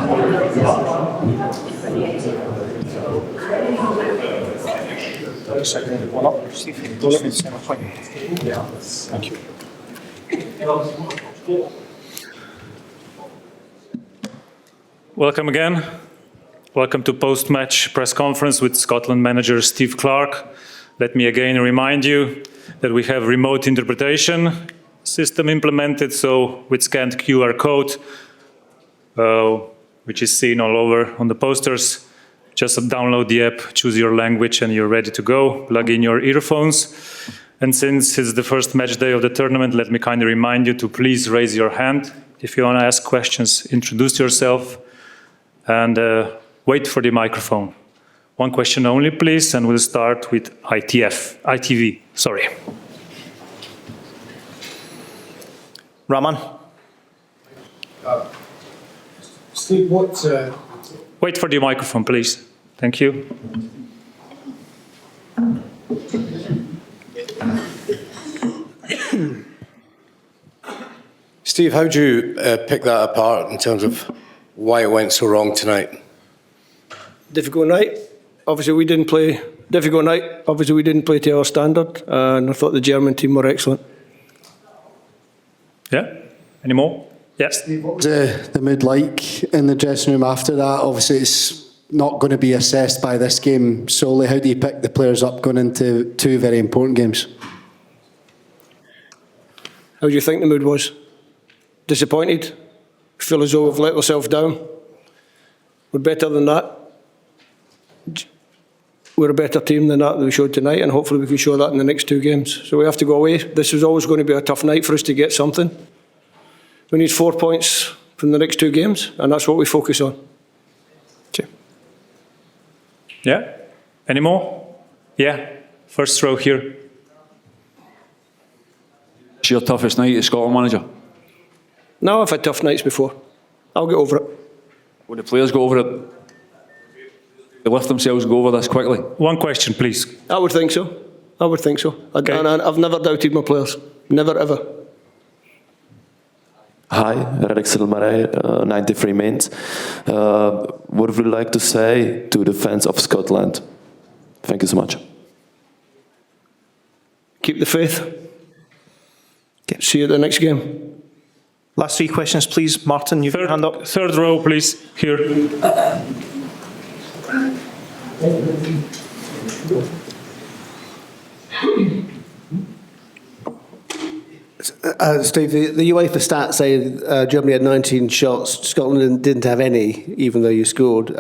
Thank you. Welcome again. Welcome to post-match press conference with Scotland manager Steve Clarke. Let me again remind you that we have remote interpretation system implemented, so with scanned QR code, which is seen all over on the posters. Just download the app, choose your language, and you're ready to go. Plug in your earphones. And since it's the first match day of the tournament, let me kindly remind you to please raise your hand. If you want to ask questions, introduce yourself and wait for the microphone. One question only, please, and we'll start with ITV. Sorry. Raman. Steve, what... Wait for the microphone, please. Thank you. Steve, how do you pick that apart in terms of why it went so wrong tonight? Difficult night. Obviously, we didn't play. Difficult night. Obviously, we didn't play to our standard, and I thought the German team were excellent. Yeah. Any more? Yes. What was the mood like in the dressing room after that? Obviously, it's not going to be assessed by this game solely. How do you pick the players up going into two very important games? How do you think the mood was? Disappointed? Feel as though we've let ourselves down? We're better than that. We're a better team than that we showed tonight, and hopefully we can show that in the next two games. So we have to go away. This is always going to be a tough night for us to get something. We need 4 points from the next two games, and that's what we focus on. Okay. Yeah? Any more? Yeah. First row here. It's your toughest night as Scotland manager? No, I've had tough nights before. I'll get over it. When the players go over it, they lift themselves and go over this quickly? One question, please. I would think so. I would think so. Okay. And I've never doubted my players. Never, ever. Hi, Radek Silmaré, 93 Mains. What would you like to say to the fans of Scotland? Thank you so much. Keep the faith. Okay. See you at the next game. Last three questions, please. Martin, you've your hand up. Third row, please. Here. Steve, the UEFA stats say Germany had 19 shots, Scotland didn't have any, even though you scored.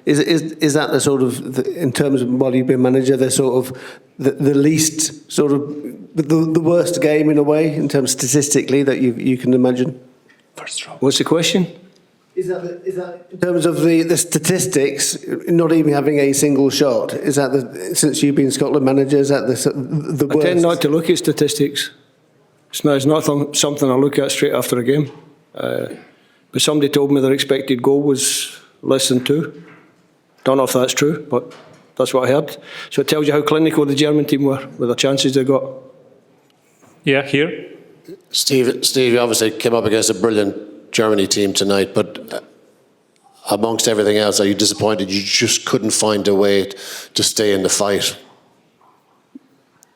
Is that the sort of, in terms of while you've been manager, the sort of the least sort of the worst game in a way in terms statistically that you can imagine? First row. What's the question? Is that in terms of the statistics, not even having a single shot? Is that since you've been Scotland manager? Is that the worst? I tend not to look at statistics. It's not something I look at straight after a game. But somebody told me their expected goal was less than 2. Don't know if that's true, but that's what I heard. So it tells you how clinical the German team were with the chances they got. Yeah, here. Steve, you obviously came up against a brilliant Germany team tonight, but amongst everything else, are you disappointed you just couldn't find a way to stay in the fight?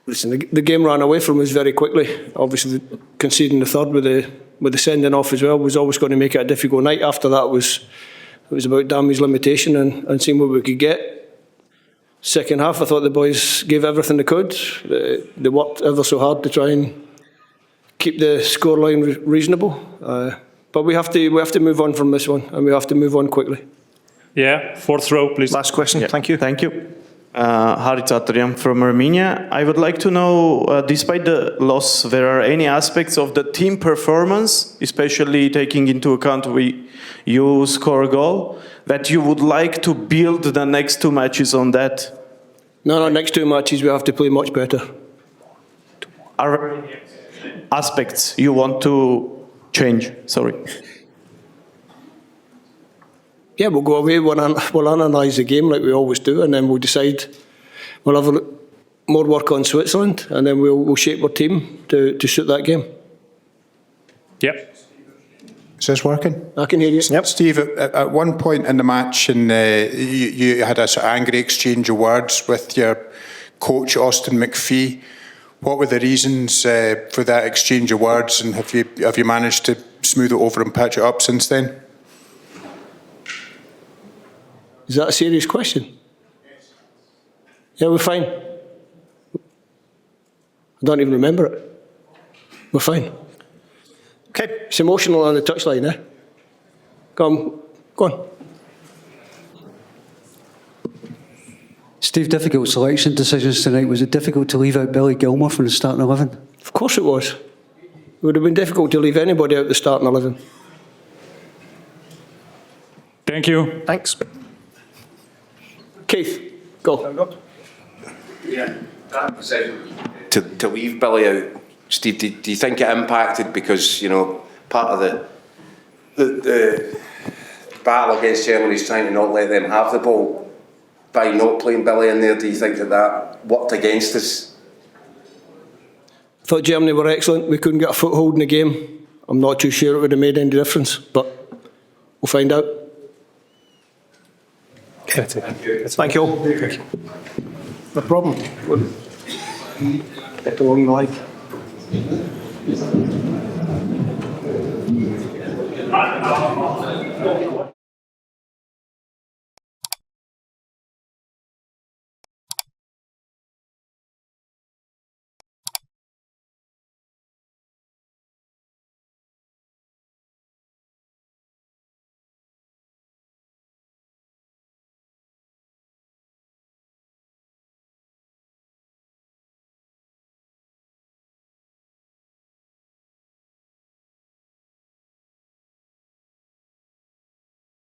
Listen, the game ran away from us very quickly. Obviously, conceding the third with the sending off as well was always going to make it a difficult night. After that, it was about damage limitation and seeing what we could get. Second half, I thought the boys gave everything they could. They worked ever so hard to try and keep the scoreline reasonable. But we have to move on from this one, and we have to move on quickly. Yeah, fourth row, please. Last question. Yeah. Thank you. Thank you. Harit Atriam from Armenia. I would like to know, despite the loss, there are any aspects of the team performance, especially taking into account you score a goal, that you would like to build the next two matches on that? No, next two matches we have to play much better. Are there any aspects you want to change? Sorry. Yeah, we'll go away, we'll analyse the game like we always do, and then we'll decide. We'll have more work on Switzerland, and then we'll shape our team to suit that game. Yeah. Is this working? I can hear you. Yep. Steve, at one point in the match, and you had a sort of angry exchange of words with your coach, Austin McPhee. What were the reasons for that exchange of words, and have you managed to smooth it over and patch it up since then? Is that a serious question? Yeah, we're fine. I don't even remember it. We're fine. Okay. It's emotional on the touchline, eh? Go on. Steve, difficult selection decisions tonight. Was it difficult to leave out Billy Gilmour from the starting 11? Of course it was. It would have been difficult to leave anybody out the starting 11. Thank you. Thanks. Keith, go. Yeah, that decision to leave Billy out, Steve, do you think it impacted because, you know, part of the battle against Germany is trying to not let them have the ball by not playing Billy in there? Do you think that worked against us? I thought Germany were excellent. We couldn't get a foothold in the game. I'm not too sure it would have made any difference, but we'll find out. Thank you all. No problem. Get along the line.